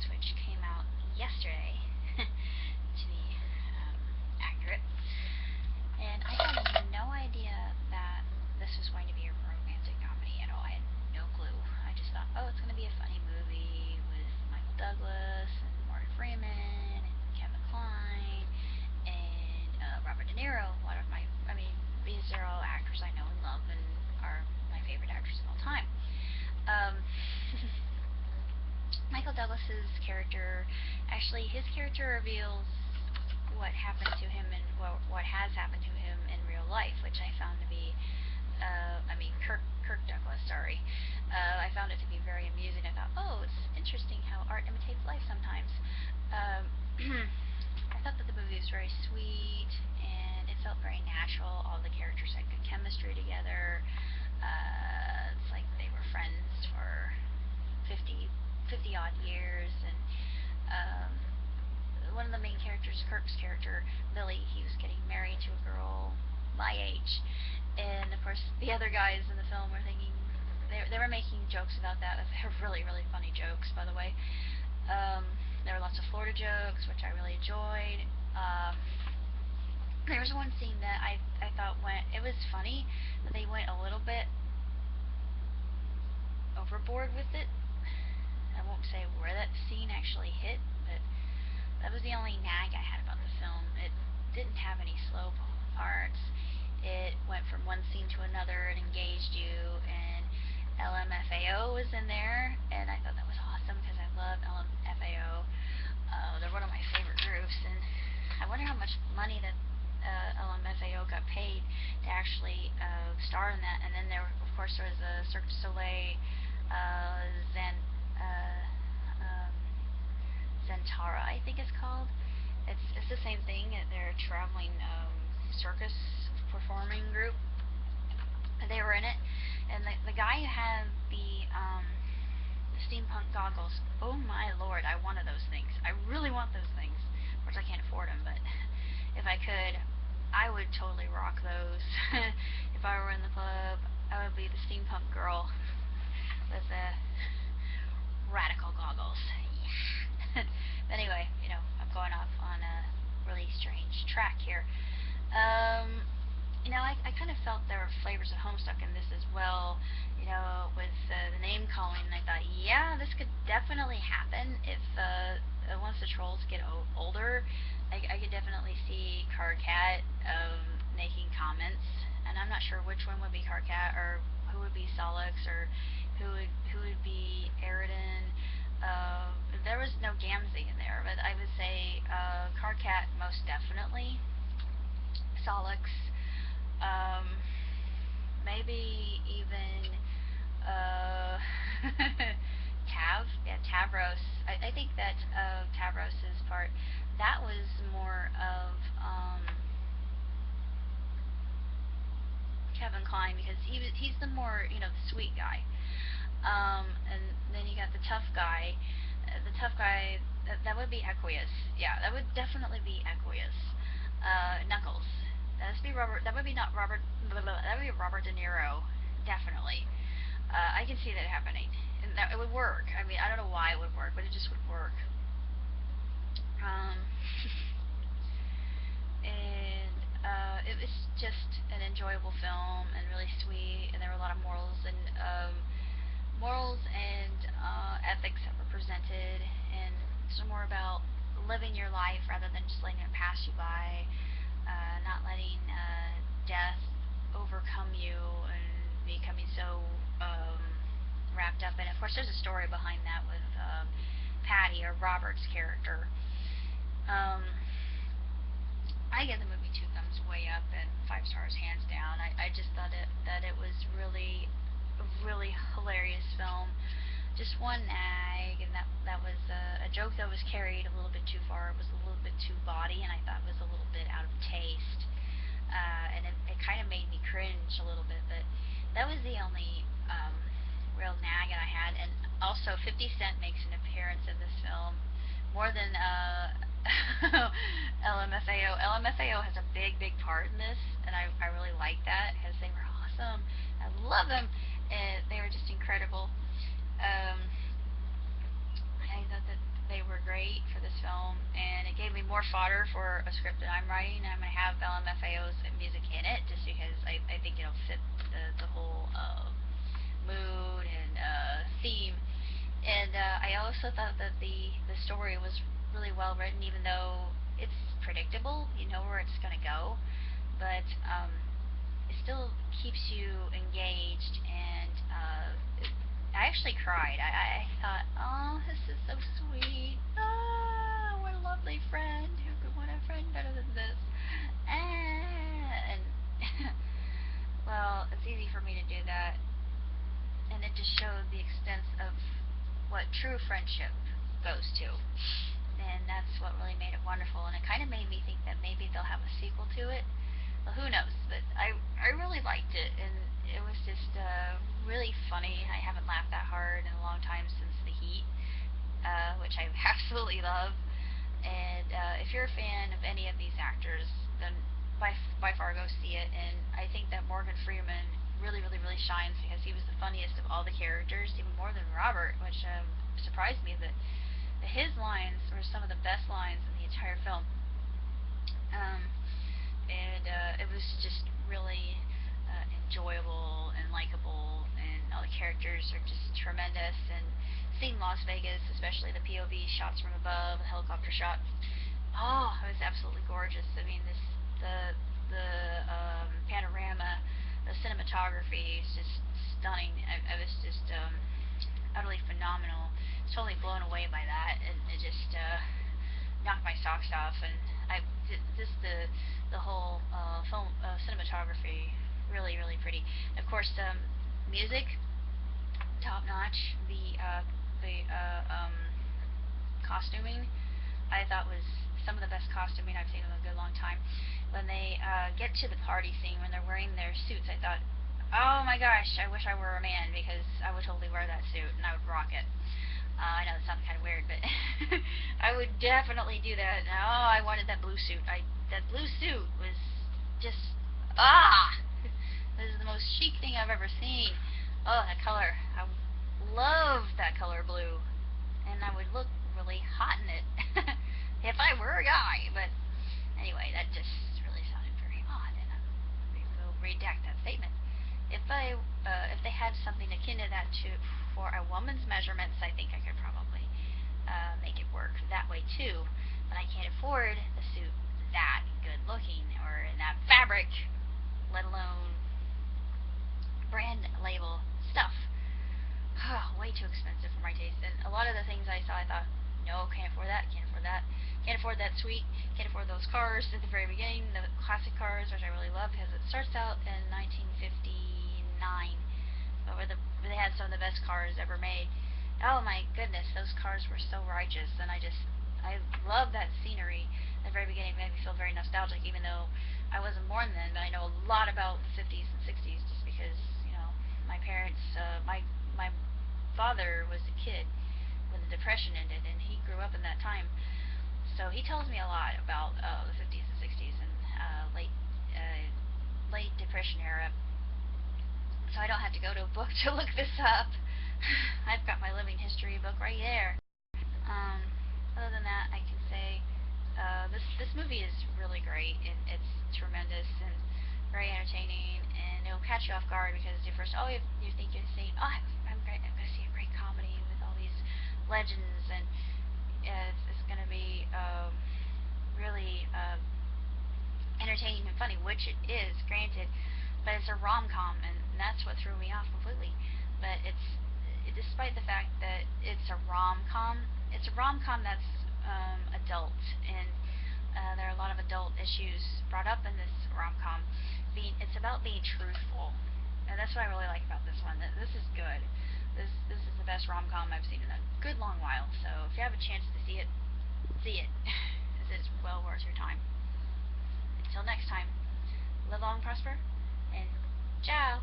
which came out yesterday, to be accurate. And I had no idea that this was going to be a romantic comedy at all. I had no clue. I just thought, oh, it's going to be a funny movie with Michael Douglas and Morgan Freeman and Kevin Kline and Robert De Niro. A lot of my, I mean, these are all actors I know and love and are my favorite actors of all time. Um, Michael Douglas's character, actually, his character reveals what happened to him and what has happened to him in real life, which I found to be, I mean, Kirk Douglas, sorry. I found it to be very amusing. I thought, oh, it's interesting how art imitates life sometimes. Um, I thought that the movie was very sweet and it felt very natural. All the characters had good chemistry together. It's like they were friends for 50 odd years, and one of the main characters, Kirk's character, Billy, he was getting married to a girl my age, and of course the other guys in the film were thinking they were making jokes about that. They're really funny jokes, by the way. There were lots of Florida jokes, which I really enjoyed. There was one scene that I thought it was funny, but they went a little bit overboard with it. I won't say where that scene actually hit, but that was the only nag I had about the film. It didn't have any slow parts. It went from one scene to another. It engaged you, and LMFAO was in there, and I thought that was awesome because I love LMFAO. They're one of my favorite groups, and I wonder how much money that LMFAO got paid to actually star in that. And then of course, there was a Cirque du Soleil Zan Zentara, I think it's called. It's the same thing. They're a traveling circus performing group. They were in it, and the guy who had the steampunk goggles. Oh my lord, I wanted those things. I really want those things. Of course, I can't afford them, but if I could, I would totally rock those. If I were in the club, I would be the steampunk girl with the radical goggles. Yeah. But anyway, I'm going off on a really strange track here. I kind of felt there were flavors of Homestuck in this as well, with the name calling. And I thought, yeah, this could definitely happen if once the trolls get older. I could definitely see Carcat making comments, and I'm not sure which one would be Carcat or who would be Solix or who would be Eridan. There was no Gamzee in there, but I would say Carcat most definitely. Solix, maybe even uh, yeah, Tavros. I think that Tavros's part, that was more of Kevin Kline, because he's the more the sweet guy. And then you got the tough guy. The tough guy, that would be Aqueous. Yeah, that would definitely be Aqueous. Knuckles. That would be Robert. That would be not Robert. That would be Robert De Niro. Definitely. I can see that happening, and that it would work. I mean, I don't know why it would work, but it just would work. Um, and it was just an enjoyable film and really sweet, and there were a lot of morals and ethics that were presented, and some more about living your life rather than just letting it pass you by, not letting death overcome you and becoming so wrapped up in it. Of course, there's a story behind that with Patty, or Robert's character. Um, I give the movie 2 thumbs way up and 5 stars hands down. I just thought that it was a really hilarious film. Just one nag, and that was a joke that was carried a little bit too far. It was a little bit too bawdy, and I thought it was a little bit out of taste. And it kind of made me cringe a little bit, but that was the only real nag that I had. And also, 50 Cent makes an appearance in this film, more than LMFAO. LMFAO has a big part in this, and I really like that because they were awesome. I love them, and they were just incredible. Um, I thought that they more fodder for a script that I'm writing. I'm gonna have LMFAO's music in it just because I think it'll fit the whole mood and theme. And I also thought that the story was really well written, even though it's predictable. You know where it's gonna go, but it still keeps you engaged. And I actually cried. I thought, oh, this is so sweet. Ah, what a lovely friend. Who could want a friend better than this? And well, it's easy for me to do that, and it just showed the extent of what true friendship goes to. And that's what really made it wonderful. And it kind of made me think that maybe they'll have a sequel to it. Well, who knows? But I really liked it, and it was just really funny. I haven't laughed that hard in a long time since The Heat, which I absolutely love. And if you're a fan of any of these actors, then by far go see it. And I think that Morgan Freeman really shines because he was the funniest of all the characters, even more than Robert, which surprised me that his lines were some of the best lines in the entire film. And it was just really enjoyable and likable, and all the characters are just tremendous. And seeing Las Vegas, especially the POV shots from above, the helicopter shots, oh, it was absolutely gorgeous. I mean, the panorama, the cinematography is just stunning. I was just utterly phenomenal. Totally blown away by that, and it just knocked my socks off. And just the whole film cinematography, really pretty. And of course, music, top notch. The costuming, I thought was some of the best costuming I've seen in a good long time. When they get to the party scene, when they're wearing their suits, I thought, oh my gosh, I wish I were a man because I would totally wear that suit and I would rock it. I know that sounds kind of weird, but I would definitely do that. Oh, I wanted that blue suit. That blue suit was just this is the most chic thing I've ever seen. Oh, that color. I love that color blue, and I would look really hot in it if I were a guy. But anyway, that just really sounded very odd, and I will redact that statement. If they had something akin to that for a woman's measurements, I think I could probably make it work that way too. But I can't afford the suit that good looking or in that fabric, let alone brand label stuff. Way too expensive for my taste. And a lot of the things I saw, I thought, no, can't afford that, can't afford that, can't afford that suite, can't afford those cars at the very beginning, the classic cars, which I really love because it starts out in 1959, where they had some of the best cars ever made. Oh my goodness, those cars were so righteous, and I love that scenery at the very beginning. It made me feel very nostalgic, even though I wasn't born then, but I know a lot about the 50s and 60s just because, my parents, my father was a kid when the Depression ended, and he grew up in that time. So he tells me a lot about the 50s and 60s and late Depression era. So I don't have to go to a book to look this up. I've got my living history book right there. Other than that, I can say this movie is really great. It's tremendous and very entertaining, and it'll catch you off guard because you think you're seeing, I'm going to see a great comedy with all these legends, and it's going to be really entertaining and funny, which it is, granted, but it's a rom-com, and that's what threw me off completely. But despite the fact that it's a rom-com that's adult, and there are a lot of adult issues brought up in this rom-com. It's about being truthful, and that's what I really like about this one. This is good. This is the best rom-com I've seen in a good long while. So if you have a chance to see it, see it. This is well worth your time. Until next time, live long, prosper, and ciao.